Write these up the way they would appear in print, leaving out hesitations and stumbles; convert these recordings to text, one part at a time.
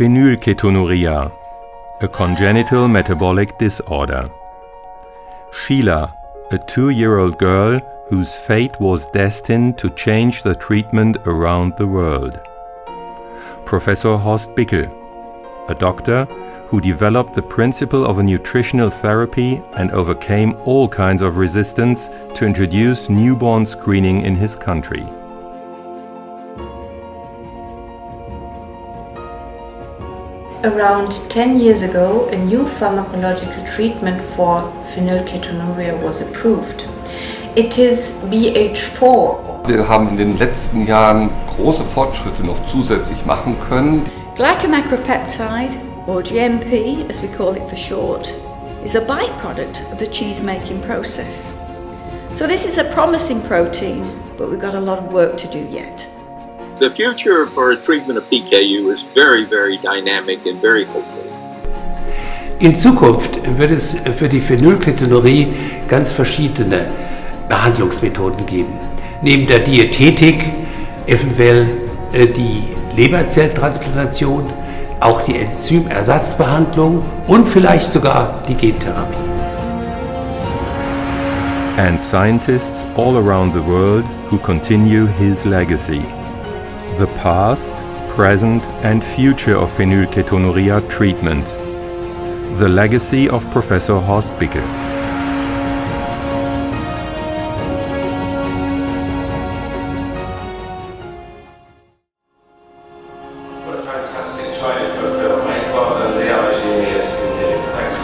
Phenylketonuria, a congenital metabolic disorder. Sheila, a 2-year-old girl whose fate was destined to change the treatment around the world. Professor Horst Bickel, a doctor who developed the principle of a nutritional therapy and overcame all kinds of resistance to introduce newborn screening in his country. Around 10 years ago, a new pharmacological treatment for phenylketonuria was approved. It is BH4. Wir haben in den letzten Jahren große Fortschritte noch zusätzlich machen können. Glycomacropeptide, or GMP as we call it for short, is a byproduct of the cheese-making process. So this is a promising protein, but we've got a lot of work to do yet. The future for treatment of PKU is very, very dynamic and very hopeful. In Zukunft wird es für die Phenylketonurie ganz verschiedene Behandlungsmethoden geben. Neben der Diätetik eventuell die Leberzelltransplantation, auch die Enzymersatzbehandlung und vielleicht sogar die Gentherapie. And scientists all around the world who continue his legacy. The past, present and future of phenylketonuria treatment. The legacy of Professor Horst Bickel. What a fantastic trailer for a film, mate. Well done, DRG and E.S.PKU. Thanks.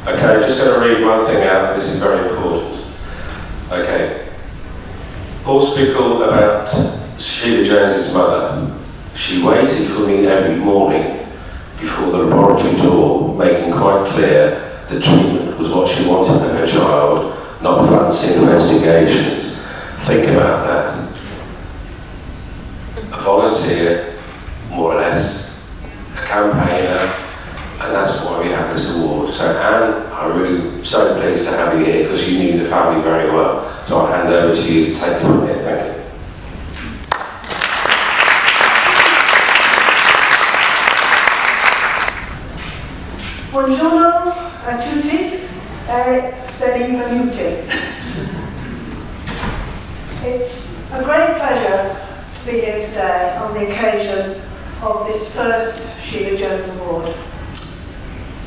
Okay, just going to read one thing out. This is very important. Okay. Horst Bickel about Sheila Jones's mother. She waited for me every morning before the laboratory door, making quite clear that treatment was what she wanted for her child, not fancy investigations. Think about that. A volunteer, more or less, a campaigner, and that's why we have this award. So Anne, I'm really so pleased to have you here because you knew the family very well. So I'll hand over to you to take it from here. Thank you. Buongiorno a tutti e benvenuti. It's a great pleasure to be here today on the occasion of this first Sheila Jones Award.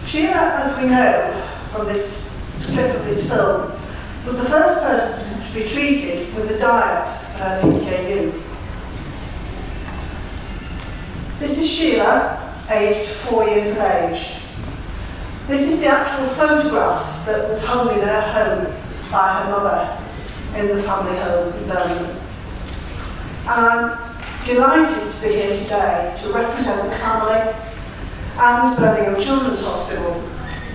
Sheila, as we know from this clip of this film, was the first person to be treated with a diet for her PKU. This is Sheila, aged 4 years of age. This is the actual photograph that was hung in her home by her mother in the family home in Birmingham. And I'm delighted to be here today to represent the family and Birmingham Children's Hospital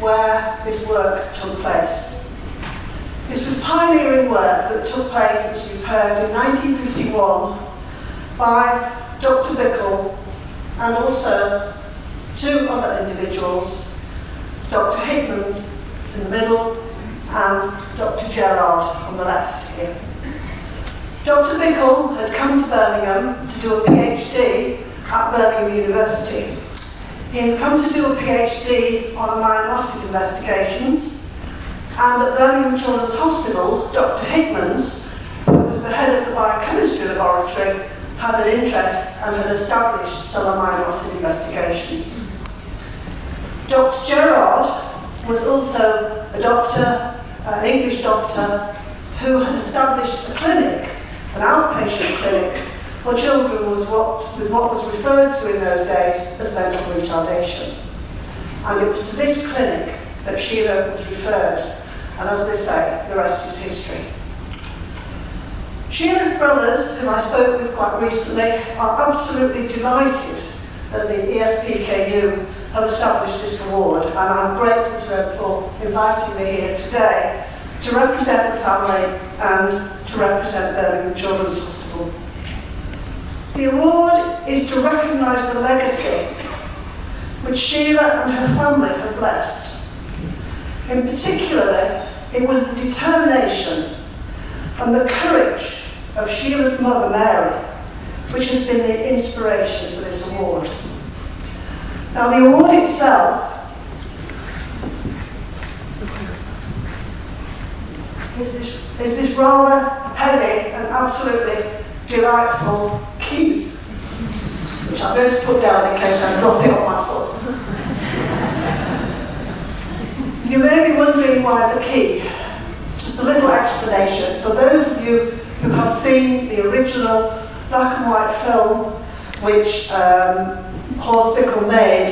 where this work took place. This was pioneering work that took place, as you've heard, in 1951 by Dr. Bickel and also 2 other individuals, Dr. Hickmans in the middle and Dr. Gerard on the left here. Dr. Bickel had come to Birmingham to do a PhD at Birmingham University. He had come to do a PhD on amino acid investigations, and at Birmingham Children's Hospital, Dr. Hickmans, who was the head of the biochemistry laboratory, had an interest and had established some amino acid investigations. Dr. Gerard was also a doctor, an English doctor, who had established a clinic, an outpatient clinic, for children with what was referred to in those days as mental retardation. And it was to this clinic that Sheila was referred, and as they say, the rest is history. Sheila's brothers, whom I spoke with quite recently, are absolutely delighted that the E.S.PKU have established this award, and I'm grateful to them for inviting me here today to represent the family and to represent Birmingham Children's Hospital. The award is to recognise the legacy which Sheila and her family have left. In particular, it was the determination and the courage of Sheila's mother, Mary, which has been the inspiration for this award. Now, the award itself is this rather heavy and absolutely delightful key, which I'm going to put down in case I drop it on my foot. You may be wondering why the key. Just a little explanation. For those of you who have seen the original black and white film, which E.S.PKU made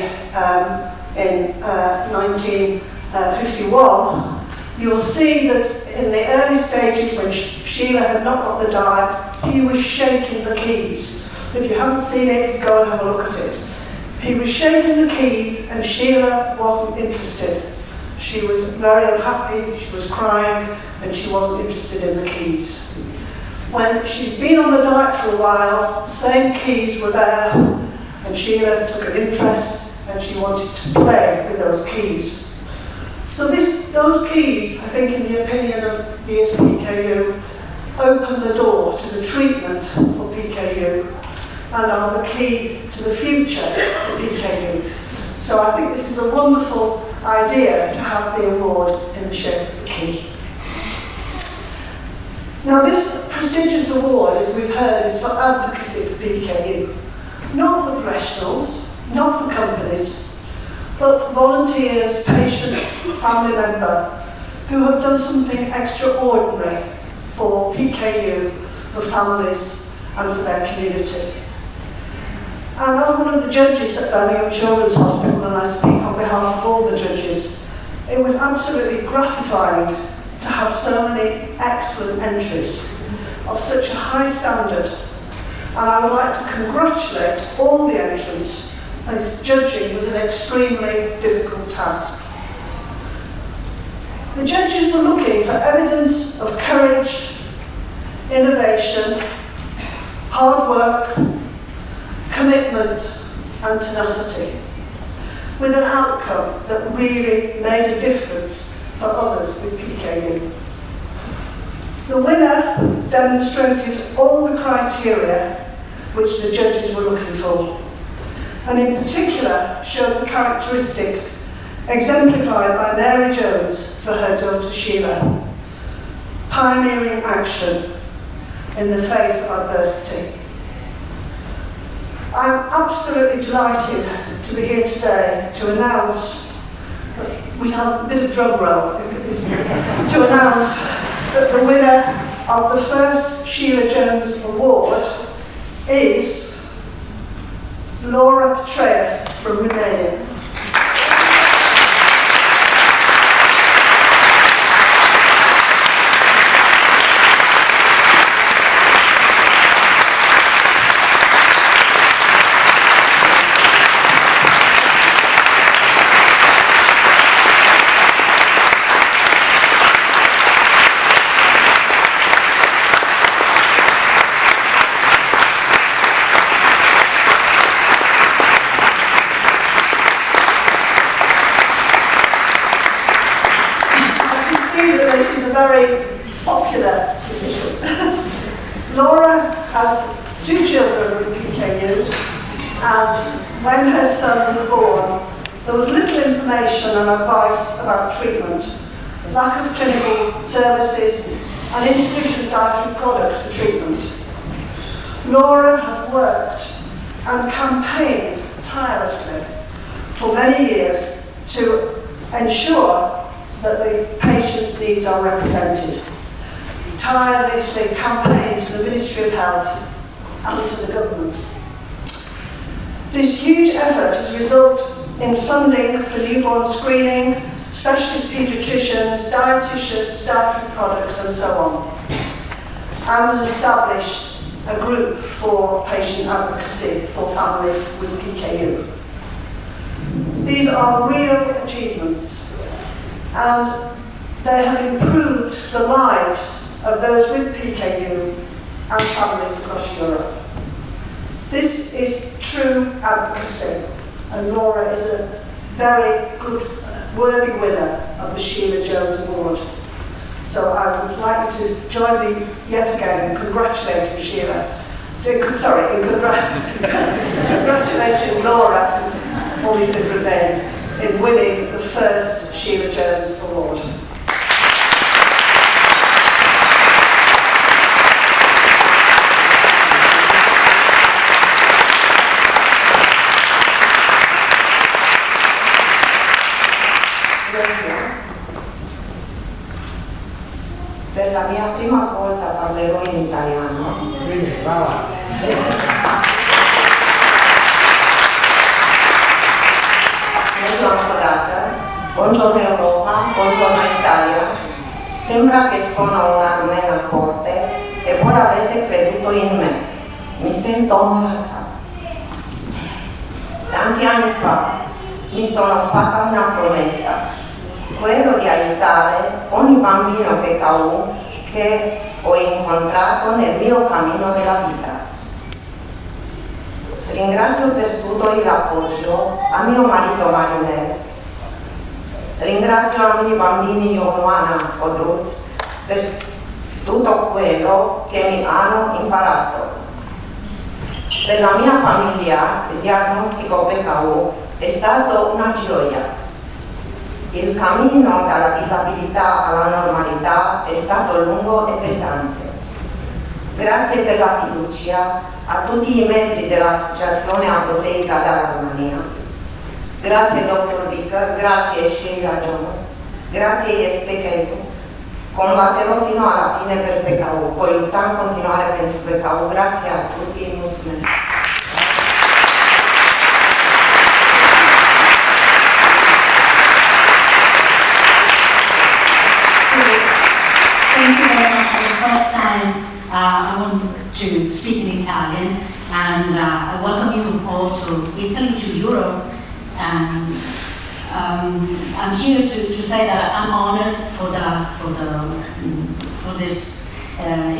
in 1951, you will see that in the early stages, when Sheila had not got the dye, he was shaking the keys. If you haven't seen it, go and have a look at it. He was shaking the keys and Sheila wasn't interested. She was very unhappy, she was crying, and she wasn't interested in the keys. When she'd been on the diet for a while, the same keys were there, and Sheila took an interest and she wanted to play with those keys. So those keys, I think, in the opinion of E.S.PKU, open the door to the treatment for PKU and are the key to the future for PKU. So I think this is a wonderful idea to have the award in the shape of the key. Now, this prestigious award, as we've heard, is for advocacy for PKU. Not for professionals, not for companies, but for volunteers, patients, family member who have done something extraordinary for PKU, for families and for their community. And as one of the judges at Birmingham Children's Hospital, and I speak on behalf of all the judges, it was absolutely gratifying to have so many excellent entries of such a high standard. And I would like to congratulate all the entrants, as judging was an extremely difficult task. The judges were looking for evidence of courage, innovation, hard work, commitment and tenacity, with an outcome that really made a difference for others with PKU. The winner demonstrated all the criteria which the judges were looking for, and in particular showed the characteristics exemplified by Mary Jones for her daughter Sheila: pioneering action in the face of adversity. I'm absolutely delighted to be here today to announce, we have a bit of drum roll, to announce that the winner of the first Sheila Jones Award is Laura Petraeus from Romania. This is a very popular decision. Laura has 2 children with PKU, and when her son was born, there was little information and advice about treatment, lack of clinical services, and insufficient dietary products for treatment. Laura has worked and campaigned tirelessly for many years to ensure that the patient's needs are represented. Tirelessly campaigned to the Ministry of Health and to the government. This huge effort has resulted in funding for newborn screening, specialist paediatricians, dietitians, dietary products and so on, and has established a group for patient advocacy for families with PKU. These are real achievements, and they have improved the lives of those with PKU and families across Europe. This is true advocacy, and Laura is a very good, worthy winner of the Sheila Jones Award. So I would like you to join me yet again in congratulating Sheila. Congratulating Laura, all these different names, in winning the first Sheila Jones Award. Per la mia prima volta parlerò in italiano. Sono accodata. Buongiorno Europa, buongiorno Italia. Sembra che sono una rumena forte e voi avete creduto in me. Mi sento onorata. Tanti anni fa mi sono fatta una promessa, quello di aiutare ogni bambino PKU che ho incontrato nel mio cammino della vita. Ringrazio per tutto l'appoggio a mio marito Marinel. Ringrazio a miei bambini Ioana e Druz per tutto quello che mi hanno imparato. Per la mia famiglia il diagnostico PKU è stato una gioia. Il cammino dalla disabilità alla normalità è stato lungo e pesante. Grazie per la fiducia a tutti i membri dell'Associazione Aproteica della Romania. Grazie Dr. Vicker, grazie Sheila Jones, grazie E.S.PKU. Combatterò fino alla fine per PKU, voi luttare continuare pentru PKU. Grazie a tutti, mulțumesc. Thank you very much. For the first time, I want to speak in Italian, and I welcome you all to Italy, to Europe. And I'm here to say that I'm honored for this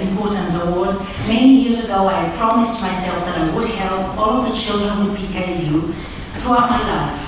important award. Many years ago, I promised myself that I would help all of the children with PKU throughout my life.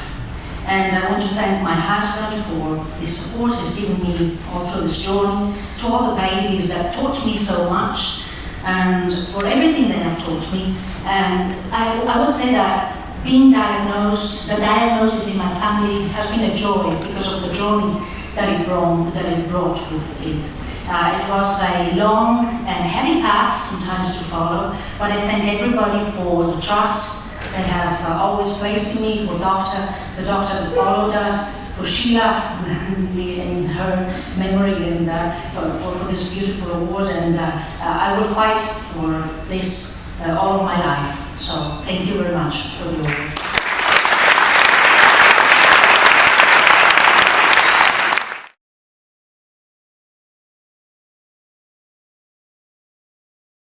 And I want to thank my husband for his support he's given me all through this journey, to all the babies that taught me so much, and for everything they have taught me. And I would say that being diagnosed, the diagnosis in my family has been a joy because of the journey that it brought with it. It was a long and heavy path sometimes to follow, but I thank everybody for the trust they have always placed in me, for the doctor that followed us, for Sheila in her memory, and for this beautiful award. And I will fight for this all of my life. So thank you very much for the award.